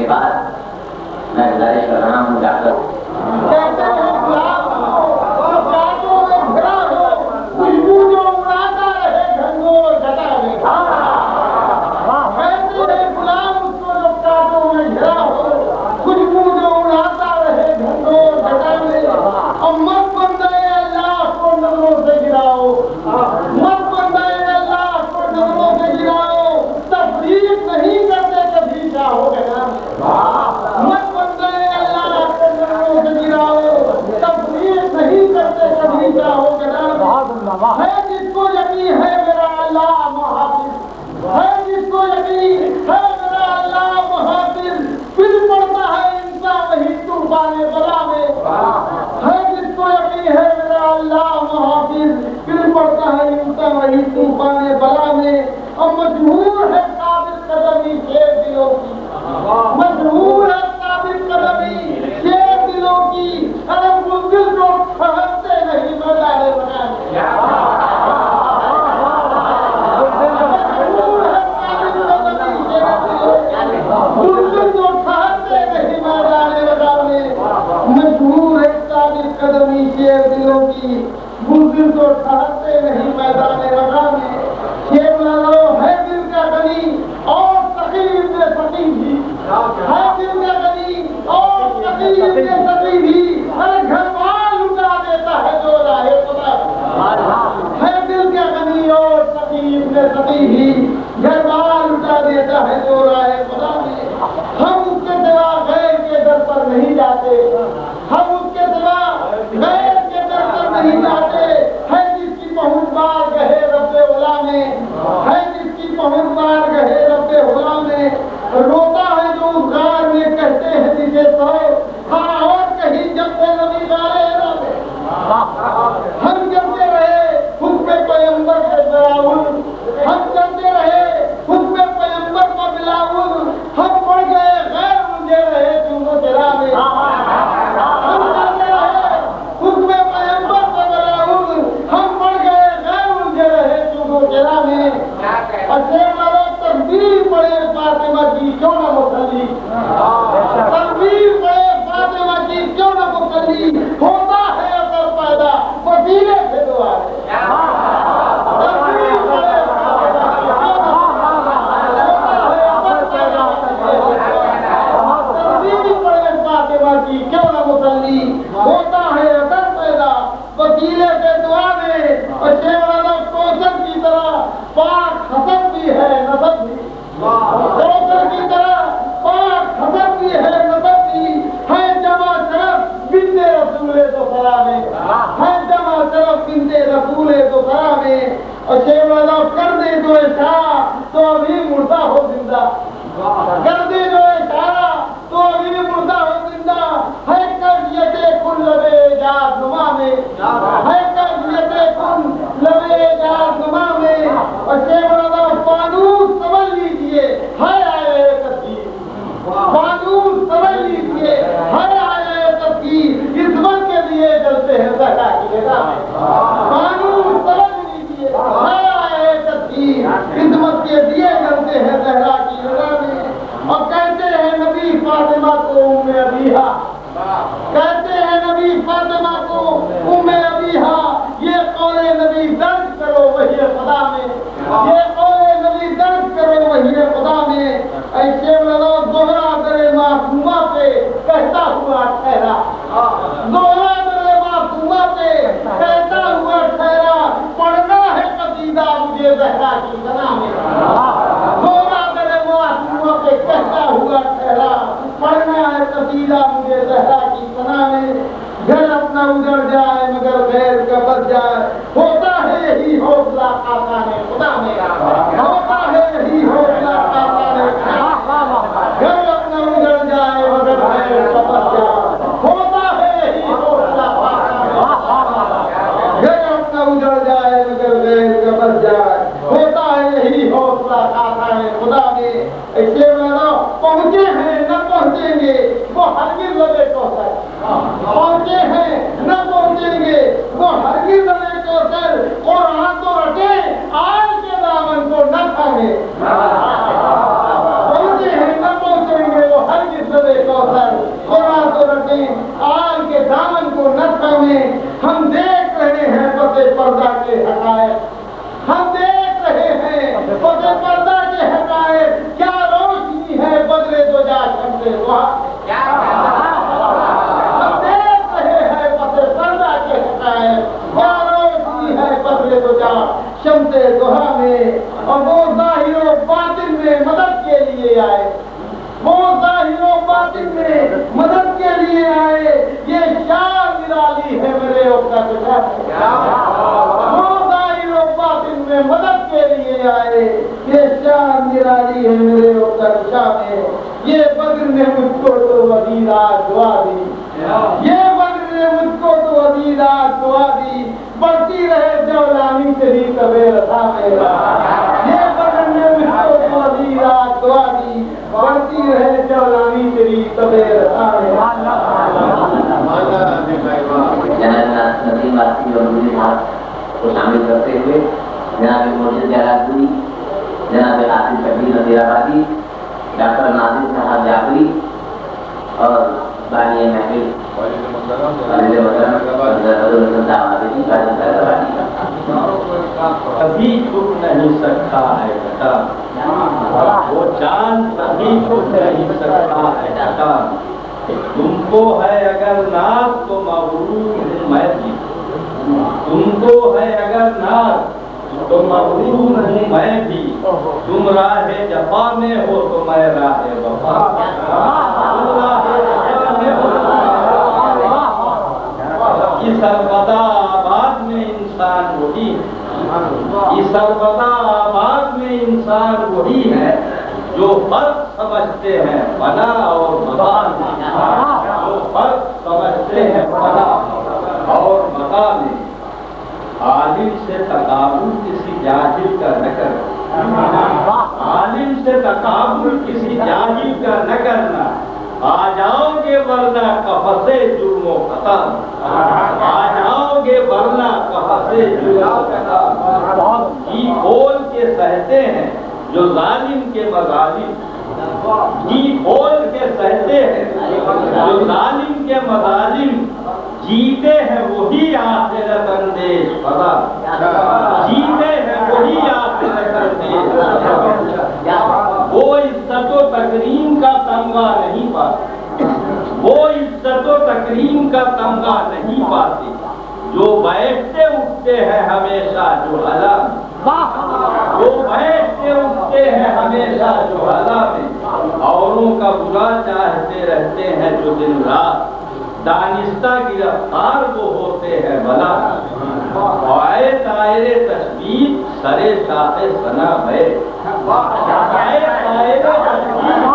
بعد میں گزارش کر رہا ہوں ڈاکٹر ہے جس کو یقین ہے میرا اللہ محافظ، ہے جس کو یقین ہے میرا اللہ محافظ، پھر پڑتا ہے انسان وہی طوفان بلا میں، ہے جس کو یقین ہے میرا اللہ محافظ، پھر پڑتا ہے انسان وہی طوفان بلا میں۔ اور مجبور ہے ثابت قدمی شیر دلوں کی، مجبور ہے ثابت قدمی شیر دلوں کی، ارے مزدل جو ٹھہرتے نہیں مزارے بنانے، مجبور ہے ثابت قدمی شیر دلوں کی، مزدل تو ٹھہرتے نہیں میدان وغیرہ میں۔ شیر لالو ہے دل کا غنی اور تقیب میں سقی بھی، ہے دل کا غنی اور تقیب میں سقی بھی، ہر گھر بار لٹا دیتا ہے جو راہ خدا، ہے دل کا غنی اور تقیب میں سقی بھی، گھر بار لٹا دیتا ہے جو راہ خدا میں۔ ہم اس کے سوا غیر کے در پر نہیں جاتے، ہم اس کے سوا غیر کے در پر نہیں جاتے، ہے جس کی پہنچ بار گہے رب اولا میں، ہے جس کی پہنچ بار گہے رب اولا میں۔ روتا ہے جو اس غار میں کہتے ہیں جسے سو، ہاں اور کہیں جب سے نبی غارے رب، ہم جلتے رہے حکم پیغمبر کے بلاول، ہم چلتے رہے حکم پیغمبر کا بلاول، ہم پڑ گئے غیر الجھے رہے چونگو چرا میں، ہم چلتے رہے حکم پیغمبر کا بلاول، ہم پڑ گئے غیر الجھے رہے چونگو چرا میں۔ شیر لالو تکبیر پڑے فاطمہ کی کیوں نہ مسلی، تکبیر پڑے فاطمہ کی کیوں نہ مسلی، ہوتا ہے اثر پیدا وسیلے سے دعا ہے، تکبیر پڑے فاطمہ کی کیوں نہ مسلی، ہوتا ہے اثر پیدا وسیلے سے دعا میں۔ اور شیر لالو کوثر کی طرح پاک حسب بھی ہے نسب بھی، کوثر کی طرح پاک حسب بھی ہے نسب بھی، ہے جمع شرف بنت رسول دوسرا میں، ہے جمع شرف بنت رسول دوسرا میں۔ اور شیر والا کر دے جو اشارہ تو ابھی مردہ ہو زندہ، کر دے جو اشارہ تو ابھی مردہ ہو زندہ، ہے کیفیت کن لبے اعجاز نما میں، ہے کیفیت کن لبے اعجاز نما میں۔ اور شیر والا فانوس سمجھ لیجیے ہے آئے تفکیر، فانوس سمجھ لیجیے ہے آئے تفکیر، عصمت کے لیے جلتے ہیں زہرا کی رضا میں، فانوس سمجھ لیجیے ہے آئے تفکیر، عصمت کے لیے جلتے ہیں زہرا کی رضا میں۔ اور کہتے ہیں نبی فاطمہ کو ام ابیہا، کہتے ہیں نبی فاطمہ کو ام ابیہا، یہ قول نبی درج کرو وہی خدا میں، یہ قول نبی درج کرو وہی خدا میں۔ ایسے لو دوہرا در معصومہ پہ کہتا ہوا ٹھہرا، دوہرا در معصومہ پہ کہتا ہوا ٹھہرا، پڑھنا ہے قصیدہ مجھے زہرا کی ثنا میں، دوہرا در معصومہ پہ کہتا ہوا ٹھہرا، پڑھنا ہے قصیدہ مجھے زہرا کی ثنا میں۔ گھر اپنا اجڑ جائے مگر غیر کا بچ جائے، ہوتا ہے یہی حوصلہ آسان خدا میرا، ہوتا ہے یہی حوصلہ آسان خدا، گھر اپنا اجڑ جائے مگر غیر کا بچ جائے، ہوتا ہے یہی حوصلہ آسان خدا، گھر اپنا اجڑ جائے مگر غیر کا بچ جائے، ہوتا ہے یہی حوصلہ آسان خدا میں۔ ایسے والا پہنچے ہیں نہ پہنچیں گے وہ ہرگز لبے کوثر، پہنچے ہیں نہ پہنچیں گے وہ ہرگز لبے کوثر، قرآن تو رٹے آج کے دامن کو نہ کھائے، پہنچے ہیں نہ پہنچیں گے وہ ہرگز ہیں آل کے دامن کو نہ تھامیں. ہم دیکھ رہے ہیں پردے پردہ کے حقائق، ہم دیکھ رہے ہیں پردے پردہ کے حقائق. کیا روشنی ہے بدلے تو جا شمسے دعا. ہم دیکھ رہے ہیں پردے پردہ کے حقائق، کیا روشنی ہے بدلے تو جا شمسے دعا میں. اور وہ ظاہر و باطن میں مدد کے لیے آئے، وہ ظاہر و باطن میں مدد کے لیے آئے. یہ شان نرالی ہے میرے اوقات کا، وہ ظاہر و باطن میں مدد کے لیے آئے. یہ شان نرالی ہے میرے اوقات میں. یہ بدر نے مجھ کو تو وزیرات دعا دی، یہ بدر نے مجھ کو تو وزیرات دعا دی. بڑھتی رہے جولانی تیری طبع رضا میرا. یہ بدر نے مجھ کو تو وزیرات دعا دی، بڑھتی رہے جولانی تیری طبع رضا میرا. جناب نسیم آسی اور مجھے صاحب کو شامل کرتے ہوئے جناب مرشد جلالپوری، جناب حافظ شبیر نذیر آبادی، ڈاکٹر ناصر صاحب جعفری اور بانی محفل کبھی چھپ نہیں سکتا ہے گھٹا، وہ چاند کبھی چھپ نہیں سکتا ہے گھٹا. تم کو ہے اگر ناز تو مغرور ہوں میں بھی، تم کو ہے اگر ناز تو مغرور ہوں میں بھی. تم راہ جفا میں ہو تو میں راہ وفا. تم راہ جفا میں ہو تو اس سربدا آباد میں انسان وہی ہے، اس سربدا آباد میں انسان وہی ہے جو فرق سمجھتے ہیں بنا اور مکان میں، جو فرق سمجھتے ہیں بنا اور مکان میں. عالم سے تقابل کسی جاہل کا نہ کرنا، عالم سے تقابل کسی جاہل کا نہ کرنا. آ جاؤ گے ورنہ قفسِ جرم و خطا، آ جاؤ گے ورنہ قفسِ جرم و خطا. جی کھول کے سہتے ہیں جو ظالم کے مظالم، جی کھول کے سہتے ہیں جو ظالم کے مظالم. جیتے ہیں وہی آخرت اندیش فضا، جیتے ہیں وہی آخرت اندیش فضا. وہ عزت و تکریم کا تمغہ نہیں پاتے، وہ عزت و تکریم کا تمغہ نہیں پاتے جو بیٹھتے اٹھتے ہیں ہمیشہ جو حلا میں، جو بیٹھتے اٹھتے ہیں ہمیشہ جو حلا میں. اوروں کا برا چاہتے رہتے ہیں جو دن رات، دانستہ گرفتار وہ ہوتے ہیں بلا. آئے دائرے تشبیہ سرے شاخ ثنا ہے، آئے دائرے تشبیہ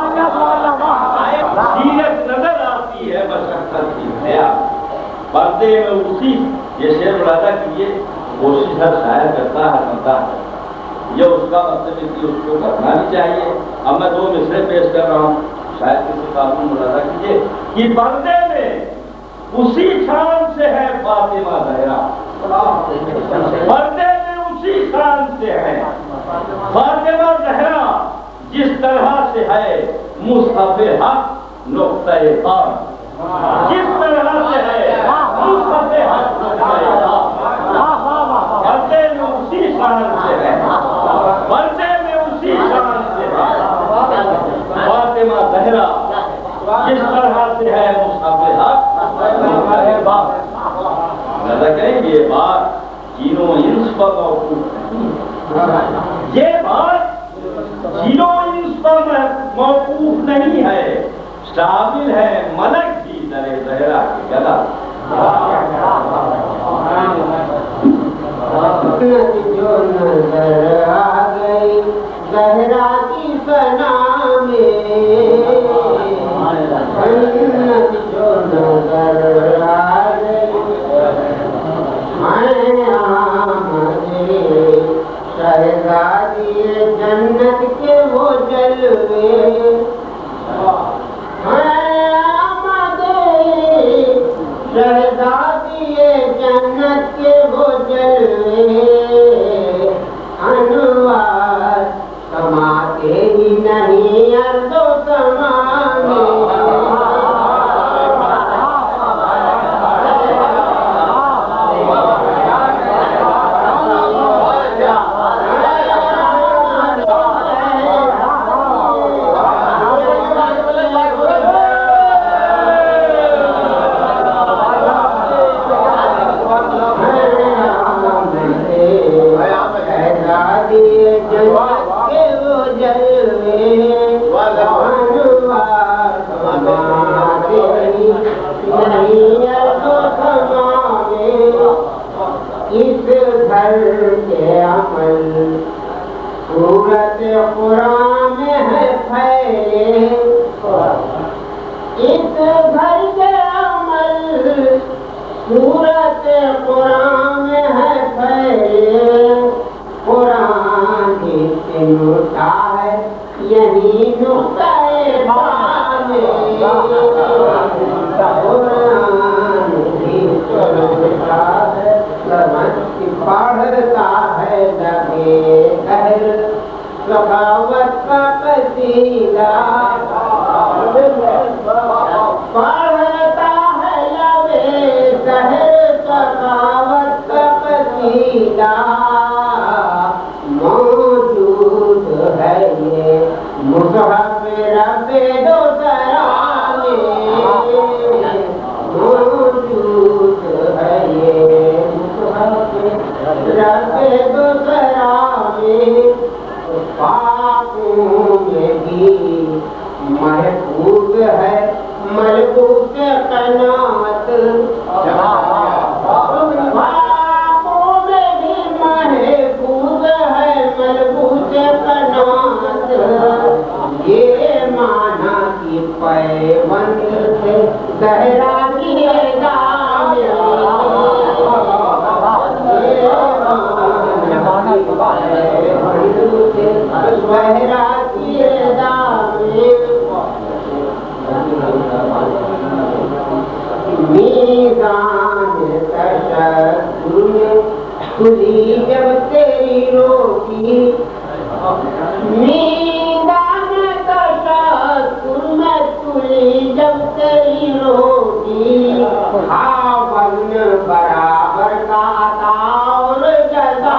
سیرت نظر آتی ہے مشقت کی حیا. پردے میں اسی یہ شعر بڑھاتا کہ یہ کوشش ہر شاعر کرتا ہے بنتا ہے، یہ اس کا مطلب ہے کہ اس کو کرنا بھی چاہیے. اب میں 2 مصرے پیش کر رہا ہوں، شاید کسی قانون بڑھاتا کیجیے کہ پردے میں اسی شان سے ہے فاطمہ زہرا، پردے میں اسی شان سے ہے فاطمہ زہرا جس طرح سے ہے مصحف حق نقطہ خان، جس طرح سے ہے مصحف حق نقطہ خان. پردے میں اسی شان سے ہے، پردے میں اسی شان سے ہے فاطمہ زہرا جس طرح سے ہے مصحف حق. کریں یہ بات جینو انس پر موقوف نہیں، یہ بات جینو انس پر موقوف نہیں ہے، شامل ہے ملک بھی در زہرا کے گلا. جو نظر آ گئی زہرا کی فنا میں، جو نظر آ گئی شہزادی جنت کے وہ جلوے، شہزادی جنت کے وہ جلوے. انوار سماتے ہی نہیں ارض و سما میں، قرآن ہے پھیلے اس گھر کے عمل صورت قرآن ہے پھیلے قرآن کی سمتا ہے یہی نقطۂ قرآن کی سمتا ہے پڑھتا ہے لبے اہل سخاوت کا قصیدہ پڑھتا ہے لبے اہل سخاوت کا قصیدہ موجود ہے یہ مصحف رب دوسرا میں موجود ہے یہ رب دوسرا میں پاکوں میں بھی محفوظ ہے ملبوس قناعت پاکوں میں بھی محفوظ ہے ملبوس قناعت یہ معنی کی پیوند سے گہرا کیے کھلی جب تیری روٹی میدان تشکر میں کھلی جب تیری روٹی خاون برابر کا عطا اور جزا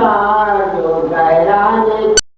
God.